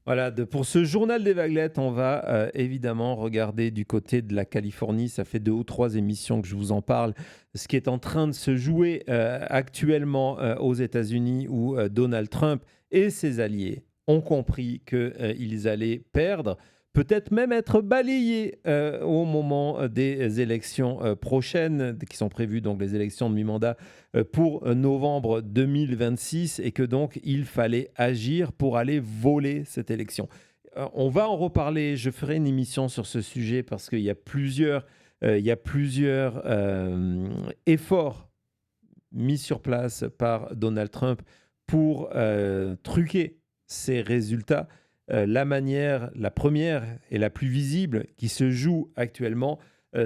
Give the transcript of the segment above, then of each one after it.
Voilà, pour ce journal des vaguelettes, on va évidemment regarder du côté de la Californie. Ça fait 2 ou 3 émissions que je vous en parle. Ce qui est en train de se jouer actuellement aux États-Unis où Donald Trump et ses alliés ont compris qu'ils allaient perdre, peut-être même être balayés au moment des élections prochaines, qui sont prévues, donc les élections de mi-mandat pour novembre 2026, et que donc il fallait agir pour aller voler cette élection. On va en reparler, je ferai une émission sur ce sujet parce qu'il y a plusieurs efforts mis sur place par Donald Trump pour truquer ces résultats. La première et la plus visible qui se joue actuellement,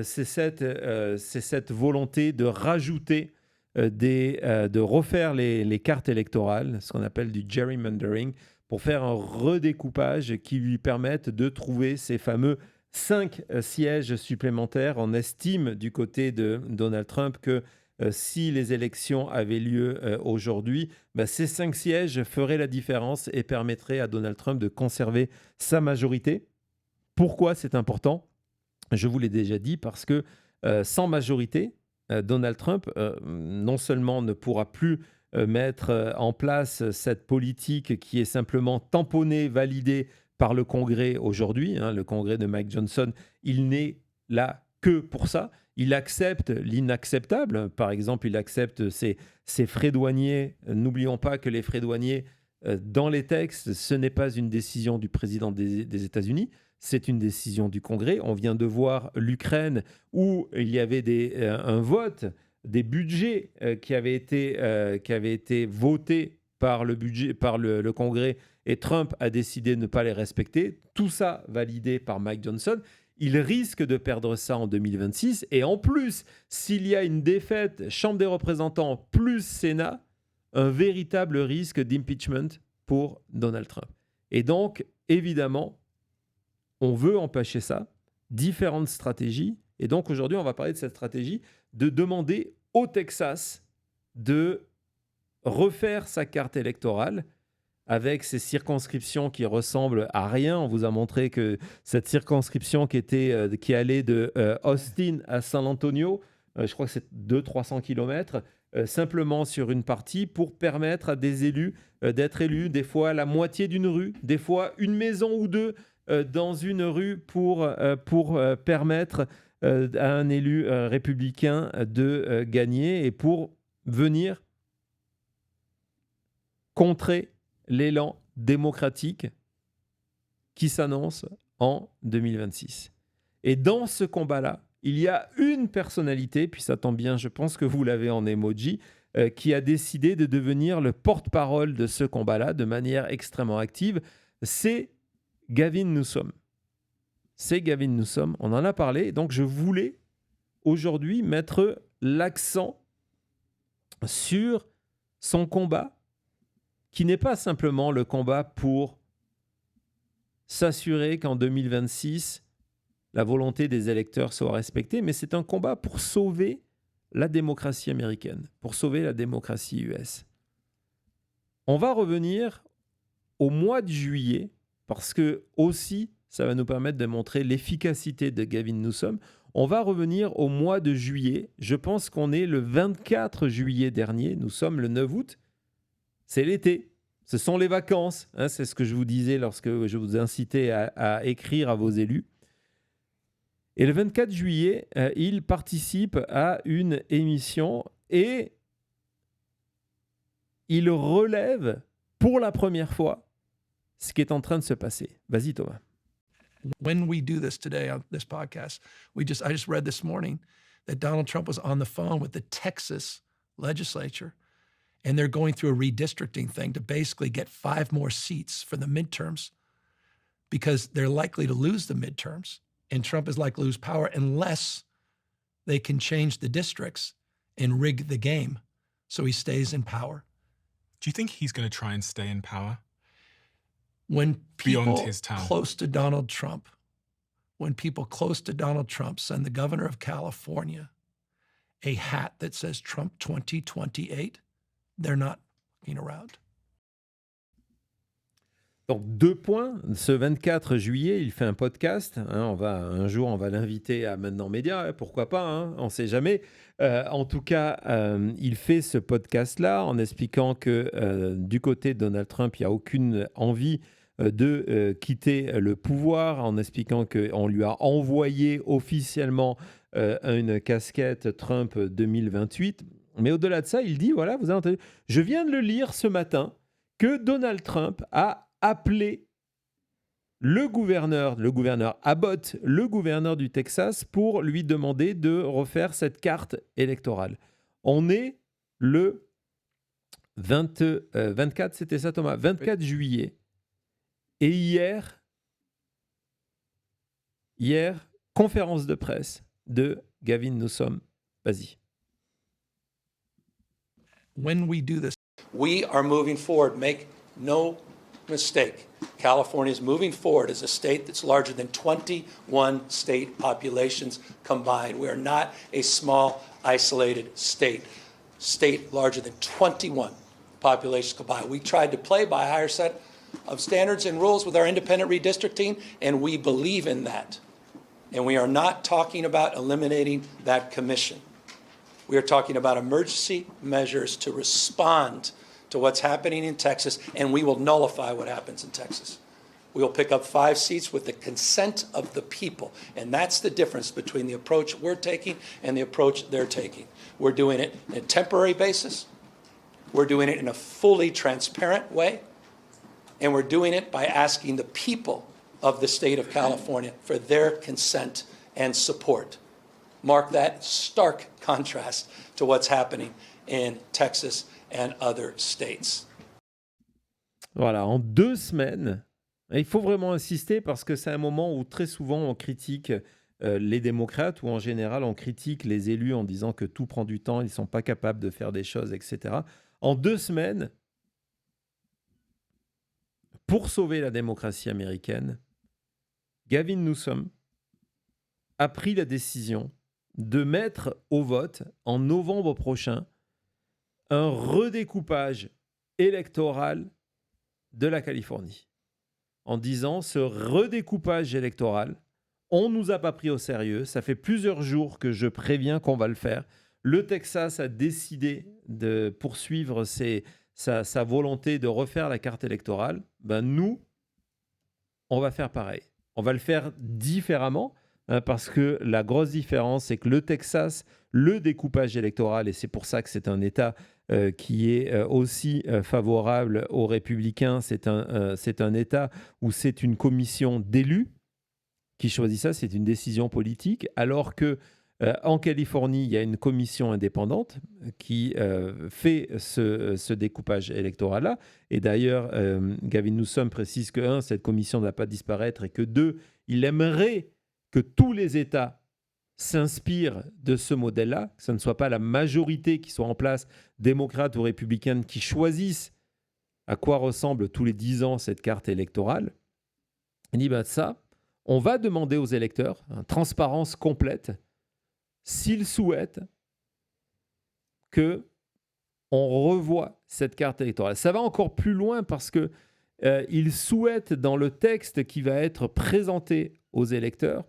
c'est cette volonté de rajouter de refaire les cartes électorales, ce qu'on appelle du gerrymandering, pour faire un redécoupage qui lui permette de trouver ces fameux 5 sièges supplémentaires. On estime du côté de Donald Trump que si les élections avaient lieu aujourd'hui, ces 5 sièges feraient la différence et permettraient à Donald Trump de conserver sa majorité. Pourquoi c'est important ? Je vous l'ai déjà dit, parce que sans majorité, Donald Trump non seulement ne pourra plus mettre en place cette politique qui est simplement tamponnée, validée par le Congrès aujourd'hui, le Congrès de Mike Johnson, il n'est là que pour ça. Il accepte l'inacceptable. Par exemple, il accepte ces frais douaniers. N'oublions pas que les frais douaniers, dans les textes, ce n'est pas une décision du président des États-Unis, c'est une décision du Congrès. On vient de voir l'Ukraine où il y avait un vote, des budgets qui avaient été votés par le Congrès, et Trump a décidé de ne pas les respecter. Tout ça validé par Mike Johnson. Il risque de perdre ça en 2026. Et en plus, s'il y a une défaite Chambre des représentants plus Sénat, un véritable risque d'impeachment pour Donald Trump. Et donc, évidemment, on veut empêcher ça, différentes stratégies. Et donc aujourd'hui, on va parler de cette stratégie de demander au Texas de refaire sa carte électorale avec ces circonscriptions qui ressemblent à rien. On vous a montré que cette circonscription qui allait de Austin à San Antonio, je crois que c'est 200-300 kilomètres, simplement sur une partie, pour permettre à des élus d'être élus, des fois la moitié d'une rue, des fois une maison ou deux dans une rue pour permettre à un élu républicain de gagner et pour venir contrer l'élan démocratique qui s'annonce en 2026. Et dans ce combat-là, il y a une personnalité, puis ça tombe bien, je pense que vous l'avez en emoji, qui a décidé de devenir le porte-parole de ce combat-là de manière extrêmement active. C'est Gavin Newsom. C'est Gavin Newsom, on en a parlé. Donc je voulais aujourd'hui mettre l'accent sur son combat, qui n'est pas simplement le combat pour s'assurer qu'en 2026, la volonté des électeurs soit respectée, mais c'est un combat pour sauver la démocratie américaine, pour sauver la démocratie US. On va revenir au mois de juillet, parce que aussi, ça va nous permettre de montrer l'efficacité de Gavin Newsom. On va revenir au mois de juillet. Je pense qu'on est le 24 juillet dernier. Nous sommes le 9 août. C'est l'été. Ce sont les vacances. C'est ce que je vous disais lorsque je vous incitais à écrire à vos élus. Et le 24 juillet, il participe à une émission et il relève pour la première fois ce qui est en train de se passer. Vas-y, Thomas. When we do this today on this podcast, I just read this morning that Donald Trump was on the phone with the Texas legislature, and they're going through a redistricting thing to basically get 5 more seats for the midterms because they're likely to lose the midterms, and Trump is likely to lose power unless they can change the districts and rig the game so he stays in power. Do you think he's going to try and stay in power? When people Beyond his town. close to Donald Trump send the governor of California a hat that says Trump 2028, they're not fucking around. Donc, 2 points. Ce 24 juillet, il fait un podcast. Un jour, on va l'inviter à Maintenant Média. Pourquoi pas, on ne sait jamais. En tout cas, il fait ce podcast-là en expliquant que du côté de Donald Trump, il n'y a aucune envie de quitter le pouvoir, en expliquant qu'on lui a envoyé officiellement une casquette Trump 2028. Mais au-delà de ça, il dit, voilà, vous avez entendu, je viens de le lire ce matin, que Donald Trump a appelé le gouverneur Abbott, le gouverneur du Texas, pour lui demander de refaire cette carte électorale. On est le 24, c'était ça Thomas, 24 juillet. Et hier, conférence de presse de Gavin Newsom. Vas-y. When we do this, we are moving forward. Make no mistake. California is moving forward as a state that's larger than 21 state populations combined. We are not a small, isolated state. State larger than 21 populations combined. We tried to play by a higher set of standards and rules with our independent redistricting, and we believe in that. And we are not talking about eliminating that commission. We are talking about emergency measures to respond to what's happening in Texas, and we will nullify what happens in Texas. We will pick up 5 seats with the consent of the people, and that's the difference between the approach we're taking and the approach they're taking. We're doing it on a temporary basis. We're doing it in a fully transparent way, and we're doing it by asking the people of the state of California for their consent and support. Mark that stark contrast to what's happening in Texas and other states. Voilà, en 2 semaines, il faut vraiment insister parce que c'est un moment où très souvent on critique les démocrates ou en général on critique les élus en disant que tout prend du temps, ils ne sont pas capables de faire des choses, etc. En 2 semaines, pour sauver la démocratie américaine, Gavin Newsom a pris la décision de mettre au vote en novembre prochain un redécoupage électoral de la Californie. En disant, ce redécoupage électoral, on ne nous a pas pris au sérieux. Ça fait plusieurs jours que je préviens qu'on va le faire. Le Texas a décidé de poursuivre sa volonté de refaire la carte électorale. Nous, on va faire pareil. On va le faire différemment. Parce que la grosse différence, c'est que le Texas, le découpage électoral, et c'est pour ça que c'est un État qui est aussi favorable aux républicains, c'est un État où c'est une commission d'élus qui choisit ça, c'est une décision politique, alors que en Californie, il y a une commission indépendante qui fait ce découpage électoral-là. Et d'ailleurs, Gavin Newsom précise que, 1, cette commission ne va pas disparaître et que 2, il aimerait que tous les États s'inspirent de ce modèle-là, que ce ne soit pas la majorité qui soit en place, démocrate ou républicaine, qui choisissent à quoi ressemble tous les 10 ans cette carte électorale. Il dit, ça, on va demander aux électeurs, transparence complète, s'ils souhaitent qu'on revoie cette carte électorale. Ça va encore plus loin parce qu'ils souhaitent, dans le texte qui va être présenté aux électeurs,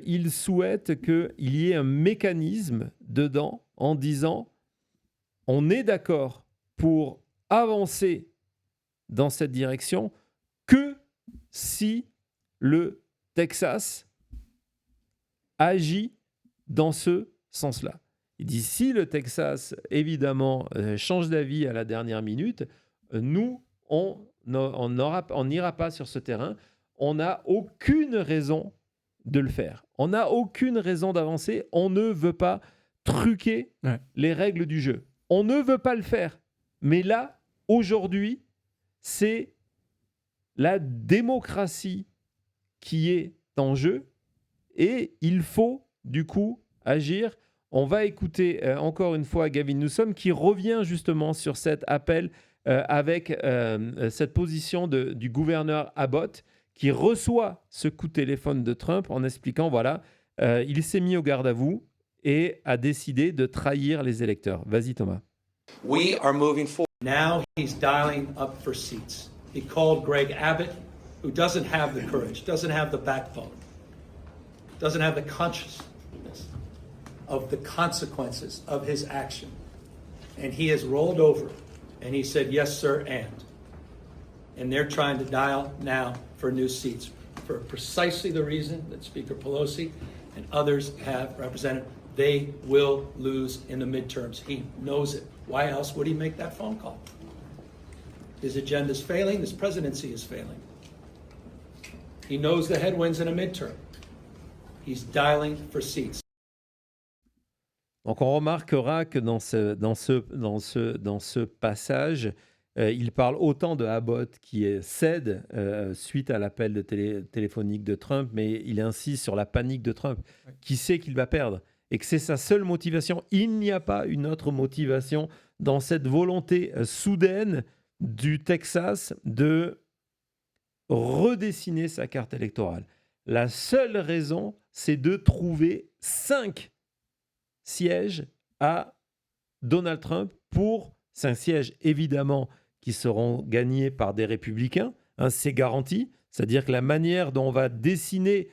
ils souhaitent qu'il y ait un mécanisme dedans en disant on est d'accord pour avancer dans cette direction que si le Texas agit dans ce sens-là. Il dit si le Texas, évidemment, change d'avis à la dernière minute, nous, on n'ira pas sur ce terrain. On n'a aucune raison de le faire. On n'a aucune raison d'avancer. On ne veut pas truquer les règles du jeu. On ne veut pas le faire. Mais là, aujourd'hui, c'est la démocratie qui est en jeu et il faut, du coup, agir. On va écouter encore une fois Gavin Newsom qui revient justement sur cet appel avec cette position du gouverneur Abbott qui reçoit ce coup de téléphone de Trump en expliquant, il s'est mis au garde à vous et a décidé de trahir les électeurs. Vas-y Thomas. We are moving forward. Now he's dialing up for seats. He called Greg Abbott, who doesn't have the courage, doesn't have the backbone, doesn't have the consciousness of the consequences of his action. And he has rolled over and he said, yes, sir, and they're trying to dial now for new seats for precisely the reason that Speaker Pelosi and others have represented. They will lose in the midterms. He knows it. Why else would he make that phone call? His agenda is failing. This presidency is failing. He knows the headwinds in a midterm. He's dialing for seats. Donc on remarquera que dans ce passage, il parle autant de Abbott qui cède suite à l'appel téléphonique de Trump, mais il insiste sur la panique de Trump, qui sait qu'il va perdre et que c'est sa seule motivation. Il n'y a pas une autre motivation dans cette volonté soudaine du Texas de redessiner sa carte électorale. La seule raison, c'est de trouver 5 sièges à Donald Trump pour 5 sièges, évidemment, qui seront gagnés par des républicains. Hein, c'est garanti. C'est-à-dire que la manière dont on va dessiner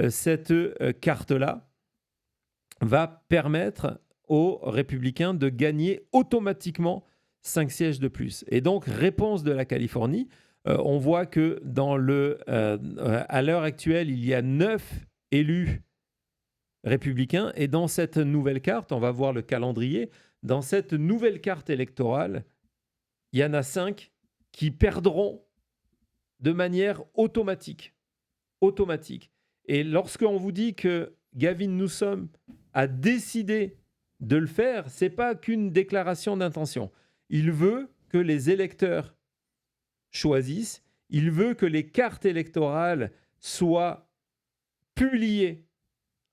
cette carte-là va permettre aux républicains de gagner automatiquement 5 sièges de plus. Et donc, réponse de la Californie, on voit que à l'heure actuelle, il y a 9 élus républicains. Et dans cette nouvelle carte, on va voir le calendrier, dans cette nouvelle carte électorale, il y en a 5 qui perdront de manière automatique. Et lorsqu'on vous dit que Gavin Newsom a décidé de le faire, ce n'est pas qu'une déclaration d'intention. Il veut que les électeurs choisissent, il veut que les cartes électorales soient publiées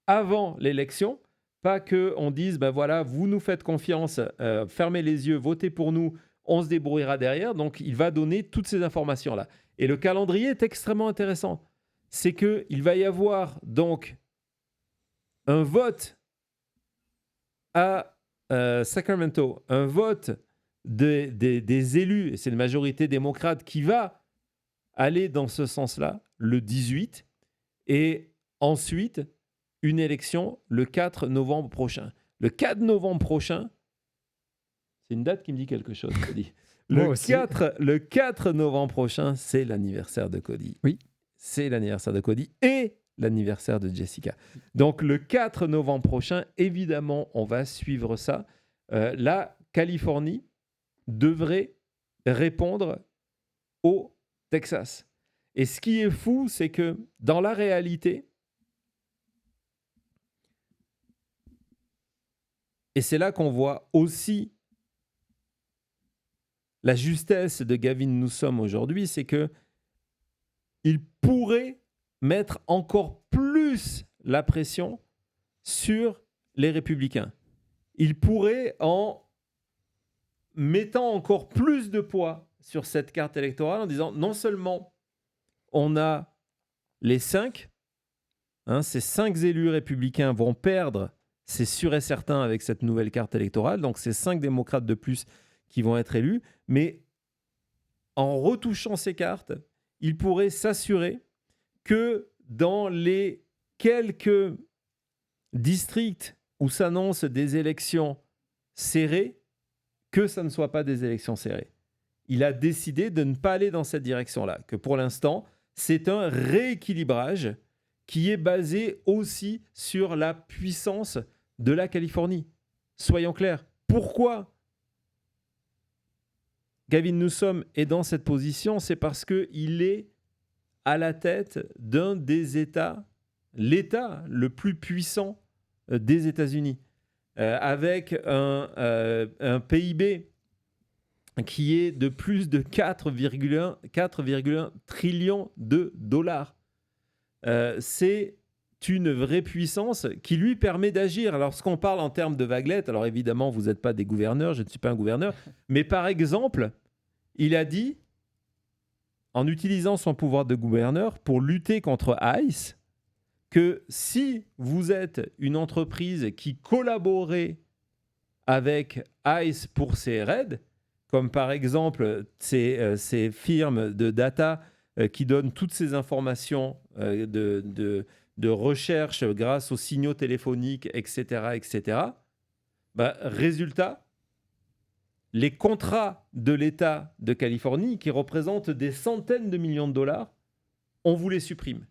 avant l'élection, pas qu'on dise, ben voilà, vous nous faites confiance, fermez les yeux, votez pour nous, on se débrouillera derrière. Donc, il va donner toutes ces informations-là. Et le calendrier est extrêmement intéressant. C'est qu'il va y avoir donc un vote à Sacramento, un vote des élus, et c'est une majorité démocrate qui va aller dans ce sens-là, le 18, et ensuite, une élection le 4 novembre prochain. Le 4 novembre prochain, c'est une date qui me dit quelque chose, Cody. Le 4 novembre prochain, c'est l'anniversaire de Cody. Oui. C'est l'anniversaire de Cody et l'anniversaire de Jessica. Donc, le 4 novembre prochain, évidemment, on va suivre ça. La Californie devrait répondre au Texas. Et ce qui est fou, c'est que dans la réalité, et c'est là qu'on voit aussi la justesse de Gavin Newsom aujourd'hui, c'est que il pourrait mettre encore plus la pression sur les républicains. Il pourrait, en mettant encore plus de poids sur cette carte électorale, en disant non seulement on a les 5, ces 5 élus républicains vont perdre, c'est sûr et certain avec cette nouvelle carte électorale, donc c'est 5 démocrates de plus qui vont être élus, mais en retouchant ces cartes, il pourrait s'assurer que dans les quelques districts où s'annoncent des élections serrées, que ça ne soit pas des élections serrées. Il a décidé de ne pas aller dans cette direction-là, que pour l'instant, c'est un rééquilibrage qui est basé aussi sur la puissance de la Californie. Soyons clairs. Pourquoi Gavin Newsom est dans cette position? C'est parce qu'il est à la tête d'un des États, l'État le plus puissant des États-Unis, avec un PIB qui est de plus de 4,1 trillions de dollars. C'est une vraie puissance qui lui permet d'agir. Alors, lorsqu'on parle en termes de vaguelettes, alors évidemment, vous n'êtes pas des gouverneurs, je ne suis pas un gouverneur, mais par exemple, il a dit, en utilisant son pouvoir de gouverneur pour lutter contre ICE, que si vous êtes une entreprise qui collaborait avec ICE pour ces raids, comme par exemple ces firmes de data qui donnent toutes ces informations de recherche grâce aux signaux téléphoniques, etc., etc., résultat, les contrats de l'État de Californie, qui représentent des centaines de millions de dollars, on vous les supprime.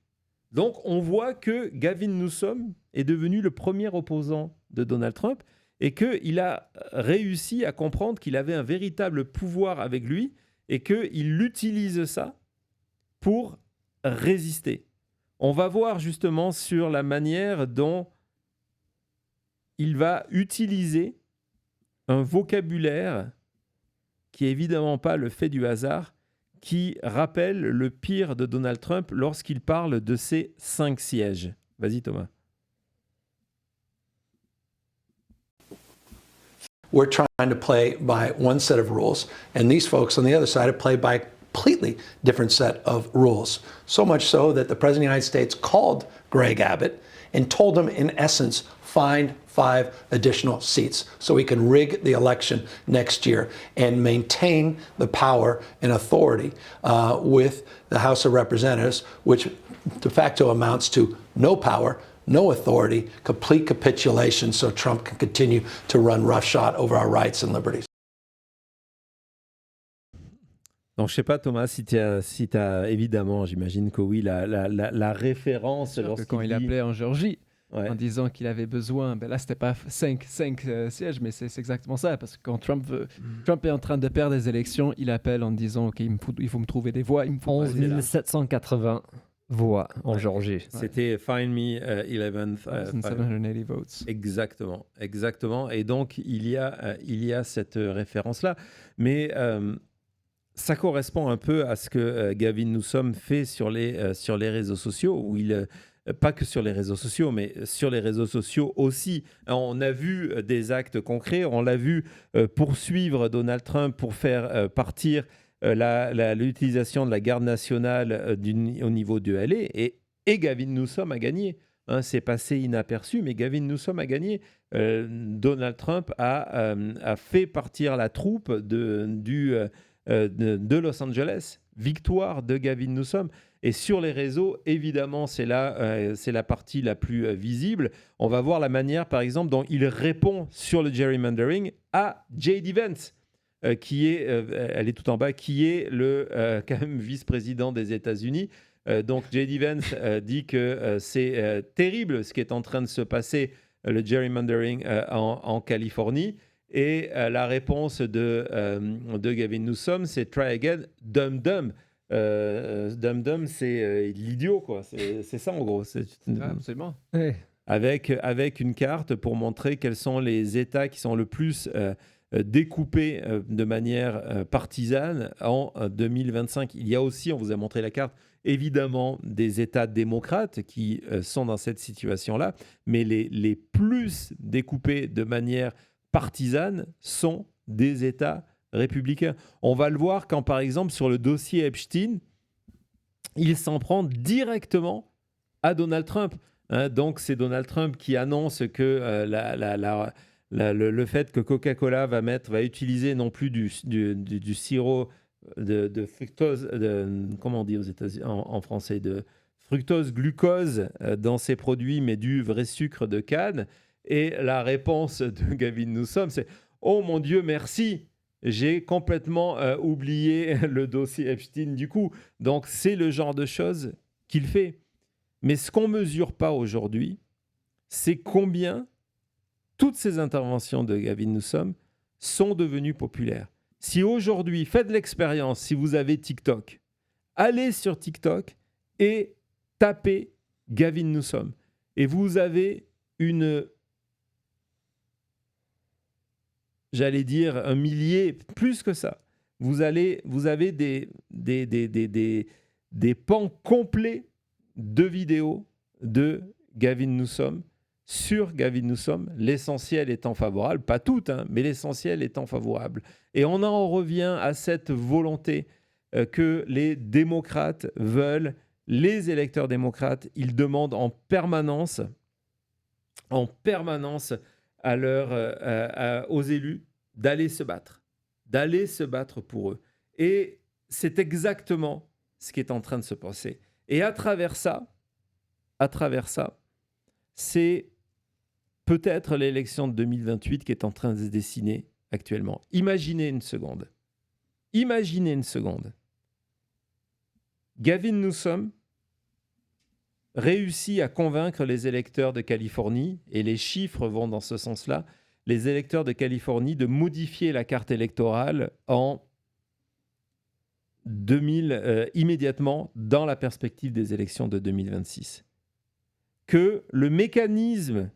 Donc, on voit que Gavin Newsom est devenu le premier opposant de Donald Trump et qu'il a réussi à comprendre qu'il avait un véritable pouvoir avec lui et qu'il utilise ça pour résister. On va voir justement sur la manière dont il va utiliser un vocabulaire qui n'est évidemment pas le fait du hasard, qui rappelle le pire de Donald Trump lorsqu'il parle de ses 5 sièges. Vas-y Thomas. We're trying to play by one set of rules, and these folks on the other side have played by a completely different set of rules. So much so that the President of the United States called Greg Abbott and told him, in essence, find 5 additional seats so we can rig the election next year and maintain the power and authority with the House of Representatives, which de facto amounts to no power, no authority, complete capitulation so Trump can continue to run roughshod over our rights and liberties. Donc, je ne sais pas, Thomas, si tu as évidemment, j'imagine que oui, la référence lorsqu'il quand il appelait en Géorgie, ouais, en disant qu'il avait besoin, là, ce n'était pas 5 sièges, mais c'est exactement ça. Parce que quand Trump est en train de perdre des élections, il appelle en disant OK, il faut me trouver des voix. 11 780 voix en Géorgie. C'était Find Me 780 votes. Exactement. Et donc, il y a cette référence-là. Mais ça correspond un peu à ce que Gavin Newsom fait sur les réseaux sociaux, où pas que sur les réseaux sociaux, mais sur les réseaux sociaux aussi. On a vu des actes concrets, on l'a vu poursuivre Donald Trump pour faire partir l'utilisation de la garde nationale au niveau de LA, et Gavin Newsom a gagné. C'est passé inaperçu, mais Gavin Newsom a gagné. Donald Trump a fait partir la troupe de Los Angeles. Victoire de Gavin Newsom. Et sur les réseaux, évidemment, c'est la partie la plus visible. On va voir la manière, par exemple, dont il répond sur le gerrymandering à J.D. Vance, qui est, elle est tout en bas, qui est le quand même vice-président des États-Unis. Donc J.D. Vance dit que c'est terrible ce qui est en train de se passer, le gerrymandering en Californie. Et la réponse de Gavin Newsom, c'est « try again, dumb ». Dumb, c'est l'idiot, quoi. C'est ça, en gros. Absolument. Ouais. Avec une carte pour montrer quels sont les États qui sont le plus découpés de manière partisane en 2025. Il y a aussi, on vous a montré la carte, évidemment, des États démocrates qui sont dans cette situation-là, mais les plus découpés de manière partisane sont des États républicains. On va le voir quand, par exemple, sur le dossier Epstein, il s'en prend directement à Donald Trump. Donc, c'est Donald Trump qui annonce que le fait que Coca-Cola va utiliser non plus du sirop de fructose, comment on dit aux États-Unis en français, de fructose glucose dans ses produits, mais du vrai sucre de canne. Et la réponse de Gavin Newsom, c'est « Oh mon Dieu, merci !» J'ai complètement oublié le dossier Epstein du coup. Donc, c'est le genre de choses qu'il fait. Mais ce qu'on ne mesure pas aujourd'hui, c'est combien toutes ces interventions de Gavin Newsom sont devenues populaires. Si aujourd'hui, faites l'expérience, si vous avez TikTok, allez sur TikTok et tapez Gavin Newsom. Et vous avez j'allais dire un millier, plus que ça. Vous avez des pans complets de vidéos de Gavin Newsom sur Gavin Newsom, l'essentiel étant favorable, pas toutes, mais l'essentiel étant favorable. Et on en revient à cette volonté que les démocrates veulent, les électeurs démocrates, ils demandent en permanence aux élus d'aller se battre, d'aller se battre pour eux. Et c'est exactement ce qui est en train de se passer. Et à travers ça, c'est peut-être l'élection de 2028 qui est en train de se dessiner actuellement. Imaginez une seconde. Gavin Newsom réussit à convaincre les électeurs de Californie, et les chiffres vont dans ce sens-là, les électeurs de Californie de modifier la carte électorale immédiatement dans la perspective des élections de 2026. Que le mécanisme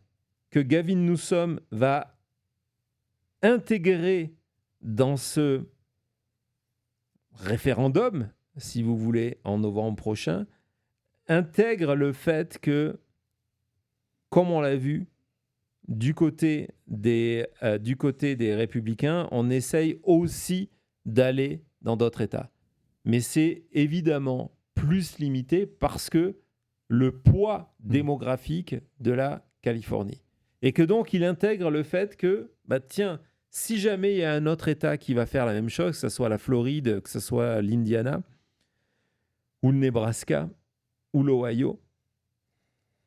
que Gavin Newsom va intégrer dans ce référendum, si vous voulez, en novembre prochain, intègre le fait que, comme on l'a vu, du côté des républicains, on essaye aussi d'aller dans d'autres États. Mais c'est évidemment plus limité parce que le poids démographique de la Californie. Et que donc, il intègre le fait que, tiens, si jamais il y a un autre État qui va faire la même chose, que ce soit la Floride, que ce soit l'Indiana, ou le Nebraska, ou l'Ohio,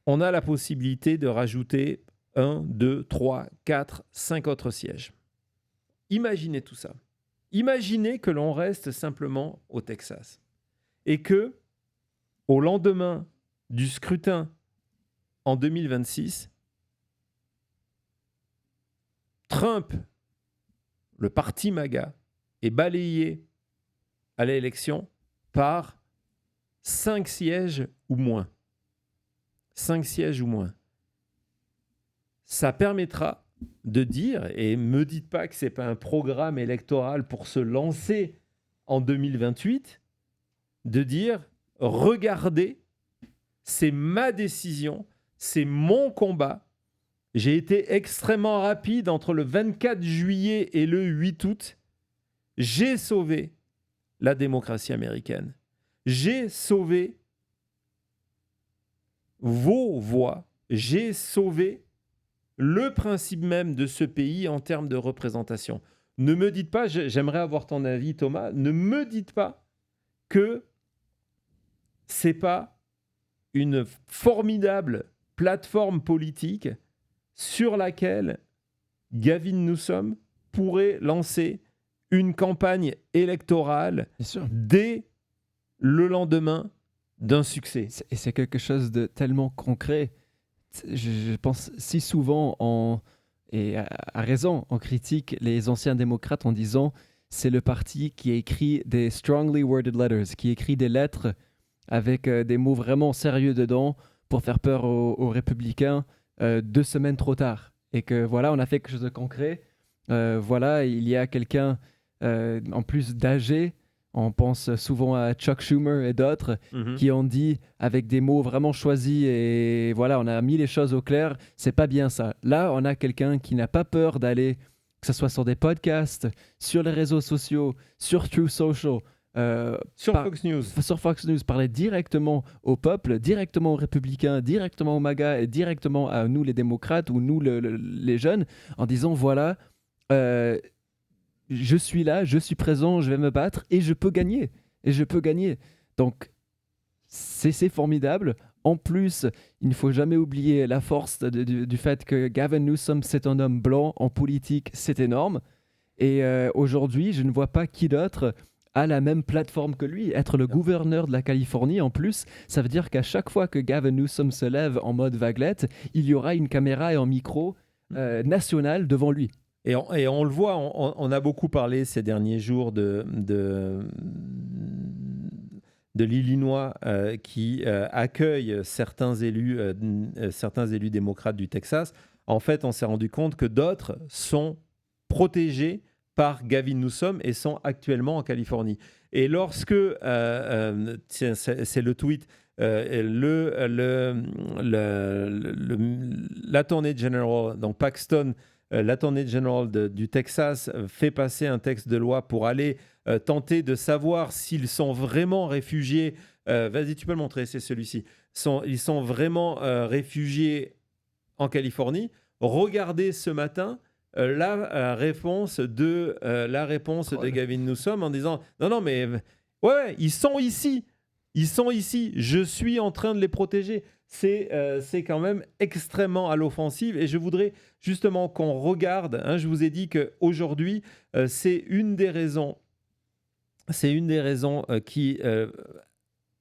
on a la possibilité de rajouter 1, 2, 3, 4, 5 autres sièges. Imaginez tout ça. Imaginez que l'on reste simplement au Texas et que, au lendemain du scrutin en 2026, Trump, le parti MAGA, est balayé à l'élection par 5 sièges ou moins. 5 sièges ou moins. Ça permettra de dire, et ne me dites pas que ce n'est pas un programme électoral pour se lancer en 2028, de dire, regardez, c'est ma décision, c'est mon combat. J'ai été extrêmement rapide entre le 24 juillet et le 8 août. J'ai sauvé la démocratie américaine. J'ai sauvé vos voix. J'ai sauvé le principe même de ce pays en termes de représentation. Ne me dites pas, j'aimerais avoir ton avis, Thomas, ne me dites pas que ce n'est pas une formidable plateforme politique sur laquelle Gavin Newsom pourrait lancer une campagne électorale dès le lendemain d'un succès. Et c'est quelque chose de tellement concret. Je pense si souvent, et à raison, on critique les anciens démocrates en disant c'est le parti qui écrit des strongly worded letters, qui écrit des lettres avec des mots vraiment sérieux dedans pour faire peur aux républicains 2 semaines trop tard. Et que voilà, on a fait quelque chose de concret. Voilà, il y a quelqu'un en plus d'âgé. On pense souvent à Chuck Schumer et d'autres qui ont dit avec des mots vraiment choisis et voilà, on a mis les choses au clair. C'est pas bien ça. Là, on a quelqu'un qui n'a pas peur d'aller, que ce soit sur des podcasts, sur les réseaux sociaux, sur True Social, Fox News. Sur Fox News, parler directement au peuple, directement aux républicains, directement aux MAGA et directement à nous les démocrates ou nous les jeunes en disant voilà, je suis là, je suis présent, je vais me battre et je peux gagner. Donc, c'est formidable. En plus, il ne faut jamais oublier la force du fait que Gavin Newsom, c'est un homme blanc. En politique, c'est énorme. Et aujourd'hui, je ne vois pas qui d'autre a la même plateforme que lui. Être le gouverneur de la Californie, en plus, ça veut dire qu'à chaque fois que Gavin Newsom se lève en mode vaguelette, il y aura une caméra et un micro national devant lui. Et on le voit, on a beaucoup parlé ces derniers jours de l'Illinois qui accueille certains élus démocrates du Texas. En fait, on s'est rendu compte que d'autres sont protégés par Gavin Newsom et sont actuellement en Californie. Et lorsque, c'est le tweet, l'Attorney General, donc Paxton, l'Attorney General du Texas fait passer un texte de loi pour aller tenter de savoir s'ils sont vraiment réfugiés. Vas-y, tu peux le montrer, c'est celui-ci. Ils sont vraiment réfugiés en Californie. Regardez ce matin, la réponse de Gavin Newsom en disant non mais ouais, ils sont ici, je suis en train de les protéger. C'est quand même extrêmement à l'offensive et je voudrais justement qu'on regarde, je vous ai dit qu'aujourd'hui c'est une des raisons qui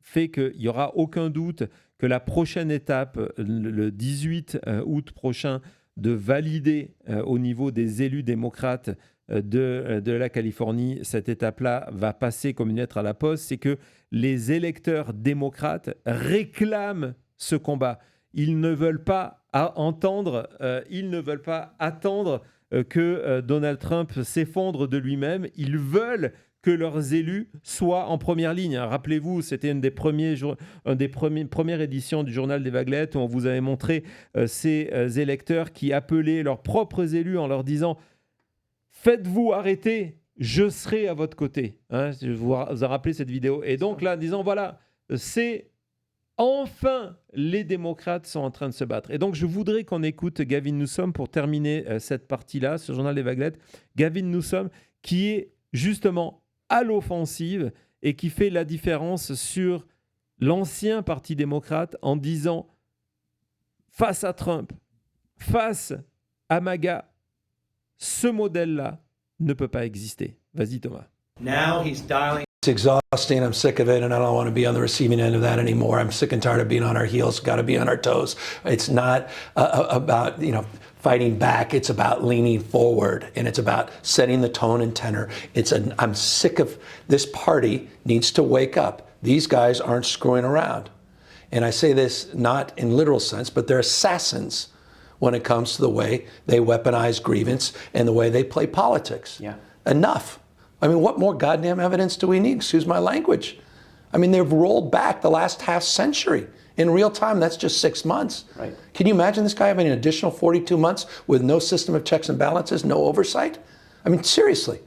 fait qu'il n'y aura aucun doute que la prochaine étape, le 18 août prochain, de valider au niveau des élus démocrates de la Californie, cette étape-là va passer comme une lettre à la poste, c'est que les électeurs démocrates réclament ce combat. Ils ne veulent pas attendre que Donald Trump s'effondre de lui-même. Ils veulent que leurs élus soient en première ligne. Rappelez-vous, c'était une des premières éditions du Journal des Vaguelettes où on vous avait montré ces électeurs qui appelaient leurs propres élus en leur disant « Faites-vous arrêter, je serai à votre côté ». Je vous ai rappelé cette vidéo. Et donc là, disons, voilà, c'est enfin les démocrates sont en train de se battre. Et donc, je voudrais qu'on écoute Gavin Newsom pour terminer cette partie-là, ce Journal des Vaguelettes. Gavin Newsom qui est justement à l'offensive et qui fait la différence sur l'ancien Parti démocrate en disant face à Trump, face à MAGA, ce modèle-là ne peut pas exister. Vas-y Thomas. Now he's dialing. It's exhausting. I'm sick of it, and I don't want to be on the receiving end of that anymore. I'm sick and tired of being on our heels. Got to be on our toes. It's not about fighting back. It's about leaning forward, and it's about setting the tone and tenor. I'm sick of this party needs to wake up. These guys aren't screwing around, and I say this not in literal sense, but they're assassins when it comes to the way they weaponize grievance and the way they play politics. Yeah. Enough. I mean, what more goddamn evidence do we need? Excuse my language. I mean, they've rolled back the last half century. In real time, that's just 6 months. Right. Can you imagine this guy having an additional 42 months with no system of checks and balances, no oversight? I mean, seriously,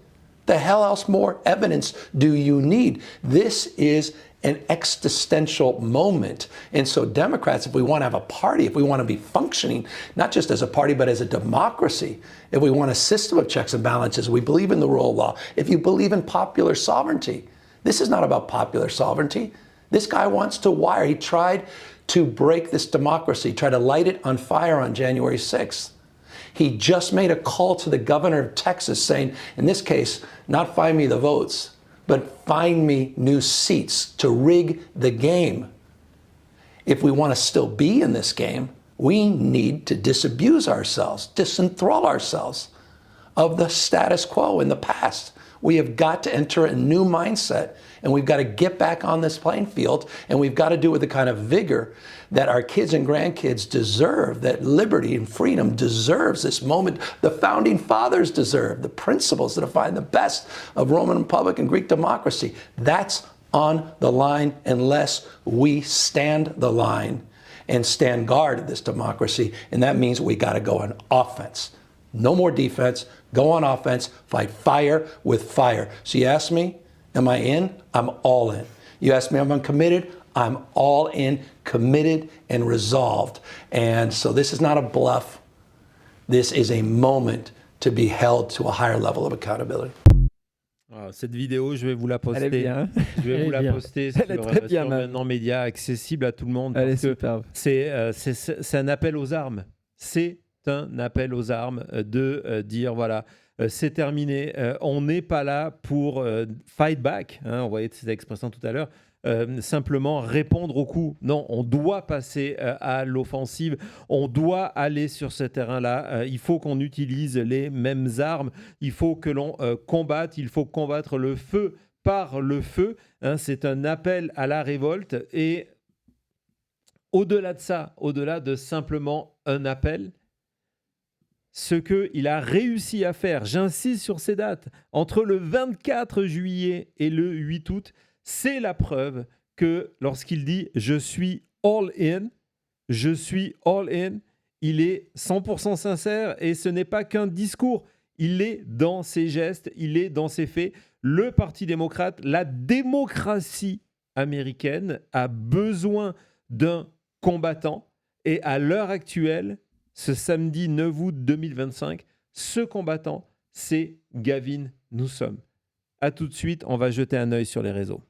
the hell else more evidence do you need? This is an existential moment. And so Democrats, if we want to have a party, if we want to be functioning, not just as a party, but as a democracy, if we want a system of checks and balances, we believe in the rule of law, if you believe in popular sovereignty, this is not about popular sovereignty. This guy wants to wire. He tried to break this democracy, tried to light it on fire on January 6th. He just made a call to the governor of Texas saying, in this case, not find me the votes, but find me new seats to rig the game. If we want to still be in this game, we need to disabuse ourselves, disenthrall ourselves of the status quo in the past. We have got to enter a new mindset, and we've got to get back on this playing field, and we've got to do it with the kind of vigor that our kids and grandkids deserve, that liberty and freedom deserves this moment. The founding fathers deserve the principles that define the best of Roman Republic and Greek democracy. That's on the line unless we stand the line and stand guard of this democracy, and that means we got to go on offense. No more defense. Go on offense. Fight fire with fire. So you ask me, am I in? I'm all in. You ask me, am I committed? I'm all in, committed, and resolved. And so this is not a bluff. This is a moment to be held to a higher level of accountability. Cette vidéo, je vais vous la poster. Elle est bien. Je vais vous la poster sur Maintenant Média, accessible à tout le monde. Elle est superbe. C'est un appel aux armes. C'est un appel aux armes de dire voilà, c'est terminé. On n'est pas là pour fight back. On voyait cette expression tout à l'heure. Simplement répondre au coup. Non, on doit passer à l'offensive. On doit aller sur ce terrain-là. Il faut qu'on utilise les mêmes armes. Il faut que l'on combatte. Il faut combattre le feu par le feu. C'est un appel à la révolte. Et au-delà de ça, au-delà de simplement un appel, ce qu'il a réussi à faire, j'insiste sur ces dates, entre le 24 juillet et le 8 août, c'est la preuve que lorsqu'il dit « je suis all in », il est 100% sincère et ce n'est pas qu'un discours. Il est dans ses gestes, il est dans ses faits. Le Parti démocrate, la démocratie américaine a besoin d'un combattant et à l'heure actuelle, ce samedi 9 août 2025, Ce combattant, c'est Gavin Newsom. À tout de suite, on va jeter un œil sur les réseaux.